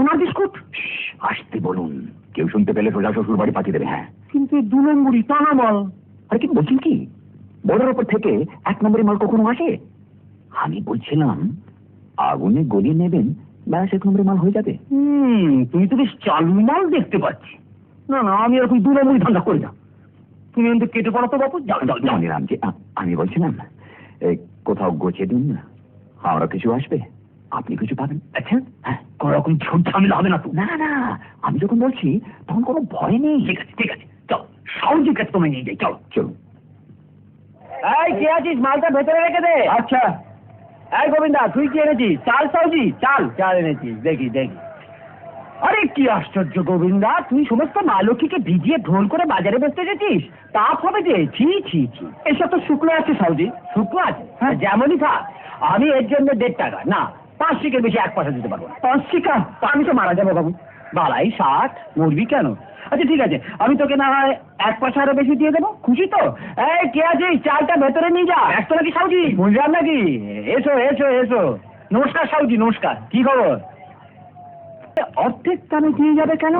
সোনার বিস্কুট? আসতে বলুন, কেউ শুনতে পেলে সোজা শ্বশুর বাড়ি পাঠিয়ে দেবে। হ্যাঁ, কিন্তু 2 নম্বরই টানা মাল। আরে কি বলছেন কি? বর্ডার উপর থেকে 1 নম্বরের মাল কখনো আসে? আমি বলছিলাম আগুনে গলিয়ে নেবেন, ব্যাস 1 নম্বরের মাল হয়ে যাবে। তুমি তো বেশ চালু মাল দেখতে পাচ্ছি। না না, আমি এরকম 2 নম্বরই ধান্দা করি না। তুমি কিন্তু কেটে পড়ো তো বাপু। যাও যাও যাও। রামজি, আমি বলছিলাম কোথাও গোছে দিন না, আমরা কিছু আসবে, আপনি কিছু পাবেন। আচ্ছা, হ্যাঁ, কোন রকম ঝুট ঝামেলা হবে না তো? না না, আমি যখন বলছি তখন কোনো ভয় নেই। ঠিক আছে ঠিক আছে, চল সাউজির কাছে তোমায় নিয়ে যাই, চলো। চলুন। এই কে আছিস, মালটা ভেতরে রেখে দে। আচ্ছা। এই গোবিন্দা, তুই কি এনেছিস? চাল সাউজি? চাল চাল এনেছিস, দেখি দেখি। আরে কি আশ্চর্য গোবিন্দা, তুই সমস্ত মালকিকে ভিজিয়ে ঢোল করে বাজারে বেচতে গেছিস? তাপ হবে যে, ছি ছি ছি। এসব তো শুকনো আছে সাউজি। শুকনো আছে? হ্যাঁ, যেমনই থাক। আমি এর জন্য 1.5 টাকা না 5 শিকের বেশি 1 পয়সা দিতে পারবো না। 5 শিকা? তা আমি তো মারা যাবো বাবু। বালাই 60, মরবি কেন? আচ্ছা ঠিক আছে, আমি তোকে না হয় 1 পয়সা আরো বেশি দিয়ে দেবো, খুশি তো? এই কে আছিস, চালটা ভেতরে নিয়ে যা। ব্যস্ত নাকি সাউজি? বুঝলাম নাকি? এসো এসো এসো। নমস্কার সাউজি, নমস্কার। কি খবর? অর্ধেক দামে দিয়ে যাবে কেন?